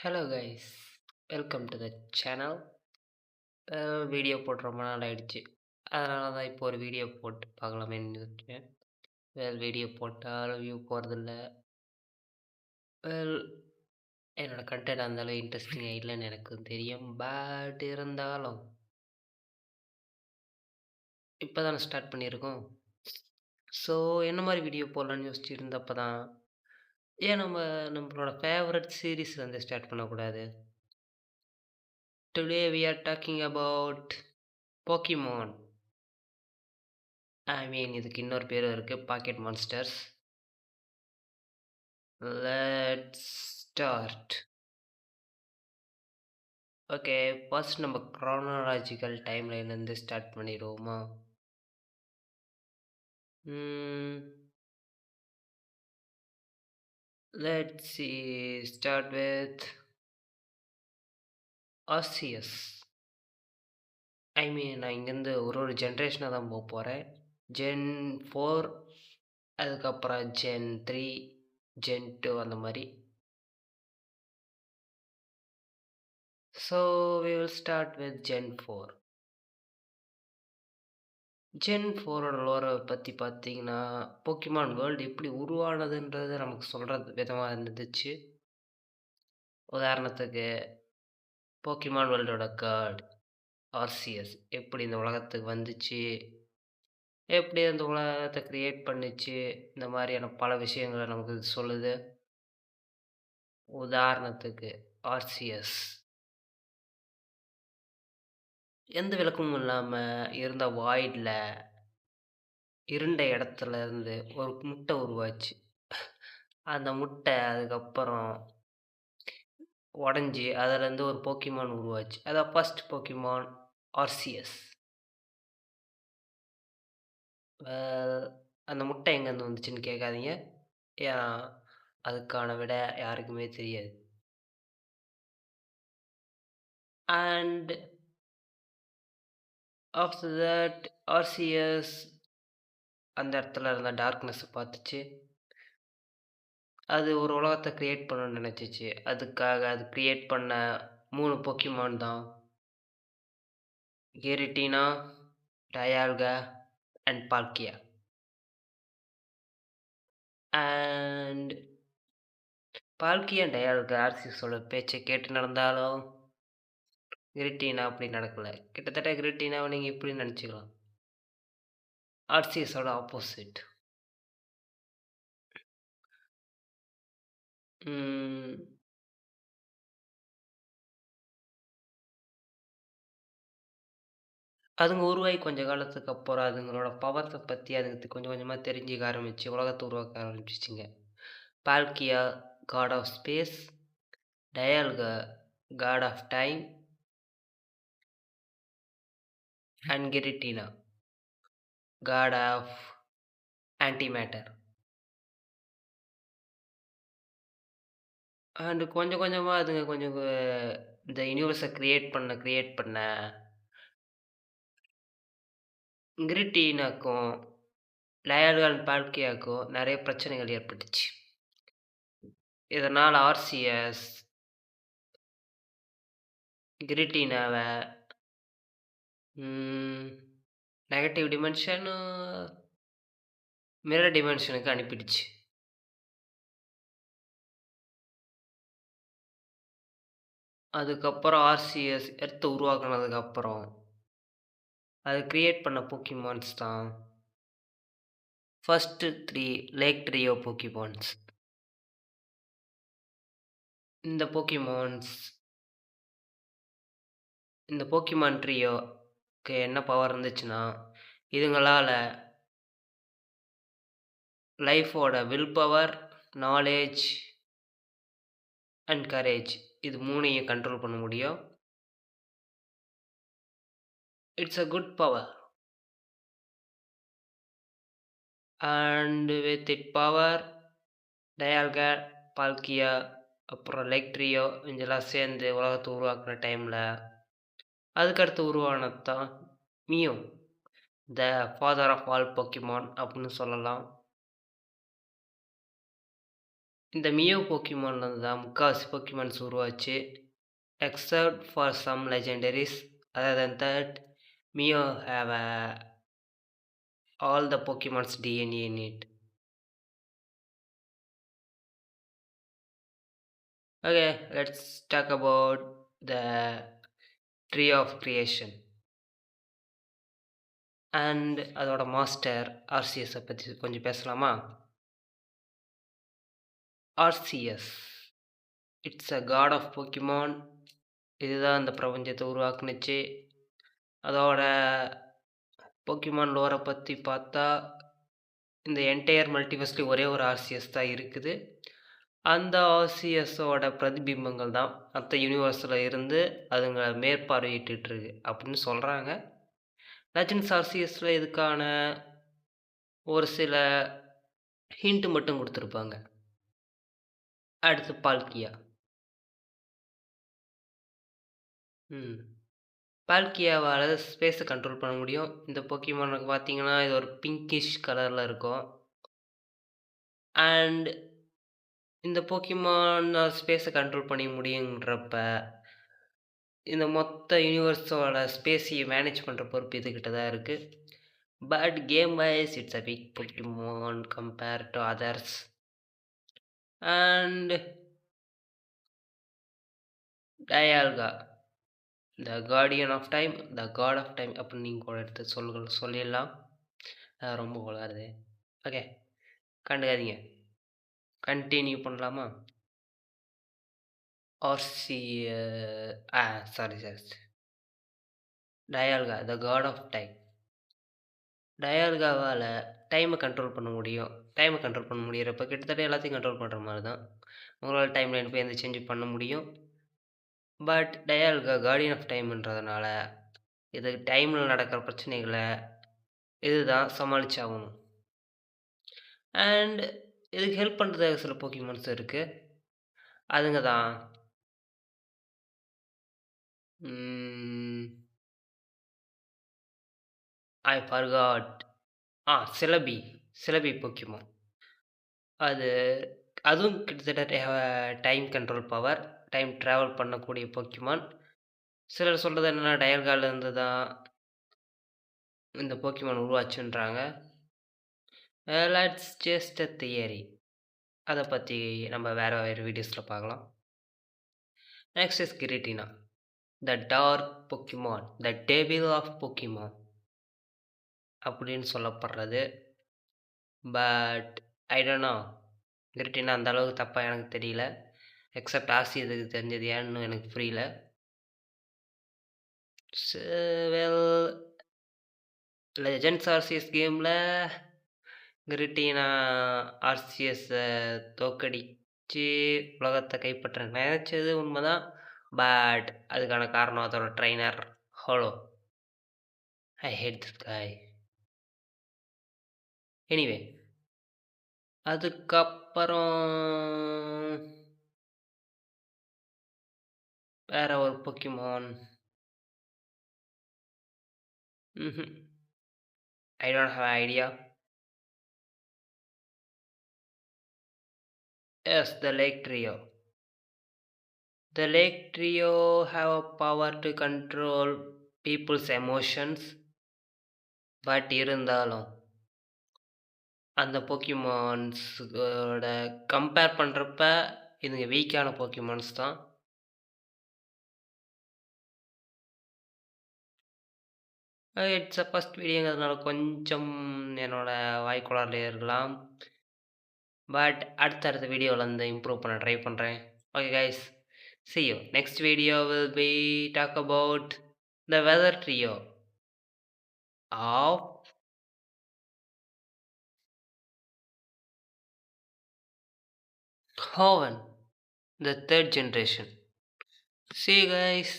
Hello guys, welcome to the channel. Video போட்டு ரொம்ப நாள் ஆயிடுச்சு. அதனால தான் இப்போ ஒரு வீடியோ போட்டு பார்க்கலாமேன்னு இருக்கேன். வீடியோ போட்டால் வியூ போகிறதில்ல. வெல் என்னோட கண்டென்ட் அந்தளவு இன்ட்ரெஸ்டிங்காக இல்லைன்னு எனக்கும் தெரியும். பட் இருந்தாலும் இப்போ தானே ஸ்டார்ட் பண்ணியிருக்கோம். ஸோ என்ன மாதிரி வீடியோ போடலான்னு யோசிச்சுட்டு இருந்தப்போ தான் ஏன் நம்மளோட ஃபேவரட் சீரீஸ் வந்து ஸ்டார்ட் பண்ணக்கூடாது. Today we are talking about Pokemon. இதுக்கு இன்னொரு பேரும் இருக்குது, pocket monsters. Let's start. Okay, first நம்ம க்ரோனாலாஜிக்கல் டைம்லைன்லேருந்து ஸ்டார்ட் பண்ணிடுவோமா? Let's see, start with Arceus. நான் இங்கேருந்து ஒரு ஜென்ரேஷனாக தான் போக போகிறேன். ஜென் 4, அதுக்கப்புறம் ஜென் 3, ஜென் 2 அந்த மாதிரி. So we will start with Gen 4. Gen 4ஓட லோரை பற்றி பார்த்தீங்கன்னா, போக்கிமான் வேர்ல்டு எப்படி உருவானதுன்றது நமக்கு சொல்கிறது விதமாக இருந்துச்சு. உதாரணத்துக்கு போக்கிமான் வேர்ல்டோட காட் ஆர்சிஎஸ் எப்படி இந்த உலகத்துக்கு வந்துச்சு, எப்படி அந்த உலகத்தை க்ரியேட் பண்ணிச்சு, இந்த மாதிரியான பல விஷயங்களை நமக்கு சொல்லுது. உதாரணத்துக்கு ஆர்சிஎஸ் எந்த விளக்கமும் இல்லாமல் இருந்த வாய்டில் இருண்ட இடத்துல இருந்து ஒரு முட்டை உருவாச்சு. அந்த முட்டை அதுக்கப்புறம் உடஞ்சி அதுலேருந்து ஒரு போக்கிமான் உருவாச்சு. அதான் ஃபர்ஸ்ட் போக்கிமான் ஆர்சிஎஸ். அந்த முட்டை எங்கேருந்து வந்துச்சுன்னு கேட்காதீங்க. ஏன், அதுக்கான விடை யாருக்குமே தெரியாது. அண்ட் ஆஃப்டர் தட் ஆர்சிஎஸ் அந்த இடத்துல இருந்த டார்க்னஸை பார்த்துச்சு. அது ஒரு உலகத்தை க்ரியேட் பண்ணணும்னு நினச்சிச்சு. அதுக்காக அது க்ரியேட் பண்ண 3 போக்கிமான் தான் கிரிட்டினா, டயால்கா அண்ட் பால்கியா. அண்ட் பால்கியா அண்ட் டயால்கா ஆர்சிஎஸோட பேச்சை கேட்டு நடந்தாலும் கிரிட்டினா அப்படி நடக்கலை. கிட்டத்தட்ட கிரிட்டினாவை நீங்கள் இப்படி நினச்சிக்கலாம், ஆர்சிஎஸோட ஆப்போசிட். அதுங்க உருவாகி கொஞ்ச காலத்துக்கு அப்புறம் அதுங்களோட பவர்ஸை பற்றி அதுக்கு கொஞ்சம் கொஞ்சமாக தெரிஞ்சுக்க ஆரம்பிச்சு உலகத்தை உருவாக்க ஆரம்பிச்சிச்சிங்க. Palkia god of space, Dialga god of time and Giratina god of antimatter. And கொஞ்சம் கொஞ்சமாக அதுங்க கொஞ்சம் இந்த யூனிவர்ஸை க்ரியேட் பண்ண கிரிட்டினாக்கும் டயால்கா அண்ட் பால்கியாவுக்கும் நிறைய பிரச்சனைகள் ஏற்பட்டுச்சு. இதனால் ஆர்சிஎஸ் கிரிட்டினாவை நெகட்டிவ் டிமென்ஷன், மிரர் டிமென்ஷனுக்கு அனுப்பிடுச்சு. அதுக்கப்புறம் ஆர்சிஎஸ் எர்த்தை உருவாக்குனதுக்கப்புறம் அது க்ரியேட் பண்ண போக்கிமான்ஸ் தான் ஃபஸ்ட்டு 3 லேக் ட்ரியோ போக்கிமான்ஸ். இந்த போக்கிமான் ட்ரியோக்கு என்ன பவர் இருந்துச்சுன்னா, இதுங்களால் லைஃபோட will power, knowledge and courage இது 3ஐயும் கண்ட்ரோல் பண்ண முடியும். It's a good power. And with it power, Dialga, Palkia, அப்புறம் லேக் ட்ரியோ இதெல்லாம் சேர்ந்து உலகத்தை உருவாக்குற டைமில் அதுக்கடுத்து உருவானது தான் Mew, the father of all Pokemon அப்படின்னு சொல்லலாம். இந்த மியோ போக்கிமான்லேருந்து தான் முக்காவாசி போக்கிமான்ஸ் உருவாச்சு. Except for some legendaries. Other than that, Mew have all the Pokemon's DNA in it. Okay, let's talk about the Tree of Creation and அதோட master ஆர்சிஎஸை பற்றி கொஞ்சம் பேசலாமா? RCS, it's a god of Pokemon. இதுதான் இந்த பிரபஞ்சத்தை உருவாக்குனுச்சு. அதோட Pokemon லோரை பற்றி பார்த்தா, இந்த என்டையர் மல்டிவர்ஸ்லேயும் ஒரே ஒரு ஆர்சிஎஸ் தான் இருக்குது. அந்த ஆர்சிஎஸோட பிரதிபிம்பங்கள் தான் மற்ற யூனிவர்ஸில் இருந்து அதுங்க மேற்பார்வையிட்டுருக்கு அப்படின்னு சொல்கிறாங்க. லெஜண்ட்ஸ் ஆர்சிஎஸில் இதுக்கான ஒரு சில ஹிண்ட் மட்டும் கொடுத்துருப்பாங்க. அடுத்து பால்கியா. பால்கியாவால் ஸ்பேஸை கண்ட்ரோல் பண்ண முடியும். இந்த போக்கிமானுக்கு பார்த்தீங்கன்னா இது ஒரு பிங்கிஷ் கலரில் இருக்கும். அண்ட் இந்த போக்கிமான் ஸ்பேஸை கண்ட்ரோல் பண்ணி முடியுன்றப்ப இந்த மொத்த யூனிவர்ஸோட ஸ்பேஸையும் மேனேஜ் பண்ணுற பொறுப்பு இதுக்கிட்ட தான் இருக்குது. But game wise it's a big Pokemon compare to others. And Dialga, the guardian of time, the god of time அப்படின்னு நீங்கள் கூட எடுத்து சொல்லிடலாம். ரொம்ப கொள்ளாது. ஓகே, கண்டுக்காதீங்க. கண்டினியூ பண்ணலாமா? Sorry Dialga, the god of time. டயால்காவால் டைமை கண்ட்ரோல் பண்ண முடியும். டைமை கண்ட்ரோல் பண்ண முடியிறப்ப கிட்டத்தட்ட எல்லாத்தையும் கண்ட்ரோல் பண்ணுற மாதிரி தான். உங்களால் டைம் லைன் போய் எந்த சேஞ்ச் பண்ண முடியும். பட் டயால்கா கார்டியன் ஆஃப் டைம்ன்றதுனால இது டைமில் நடக்கிற பிரச்சனைகளை இதுதான் சமாளிச்சாகணும். அண்ட் இதுக்கு ஹெல்ப் பண்ணுறதுக்கு சில போக்கிமான்ஸ் இருக்குது. அதுங்க தான் ஐ ஃபர்காட். Syllabi Pokemon. அதுவும் கிட்டத்தட்ட time control power, time travel பண்ணக்கூடிய போக்கிமான். சிலர் சொல்கிறது என்னென்னா டயல்காலேருந்து தான் இந்த போக்கிமான் உருவாச்சுன்றாங்க. Let's just a theory. அதை பற்றி நம்ம வேறு வீடியோஸில் பார்க்கலாம். Next is Giratina, the dark Pokemon, the table of Pokemon அப்படின்னு சொல்லப்படுறது. But I don't know, Giratina அந்த அளவுக்கு தப்பாக எனக்கு தெரியல. எக்ஸப்ட் ஆசி இதுக்கு தெரிஞ்சது ஏன்னு எனக்கு புரியல. வெல், லெஜண்ட்ஸ் ஆர்சிஎஸ் கேமில் கிரிட்டினா ஆர்சிஎஸை தோக்கடித்து உலகத்தை கைப்பற்ற நினச்சது உண்மைதான். பட் அதுக்கான காரணம் அதோட ட்ரைனர் ஹோலோ. I hate this guy. Anyway, அதுக்கப்புறம் வேற ஒரு Pokemon, I don't have an idea. Yes, the Lake Trio. The Lake Trio have a power to control people's emotions. But இருந்தாலும் அந்த போக்கிமான்ஸோட கம்பேர் பண்ணுறப்ப இதுங்க வீக்கான போக்கிமான்ஸ் தான். இட்ஸ் அ ஃபஸ்ட் வீடியோங்கிறதுனால கொஞ்சம் என்னோடய வாய்க்குளாரில் இருக்கலாம். பட் அடுத்தடுத்த வீடியோவில் வந்து இம்ப்ரூவ் பண்ண ட்ரை பண்ணுறேன். Okay guys, see you. Next video will be talk about the weather trio of Hoenn, the third generation. See you guys.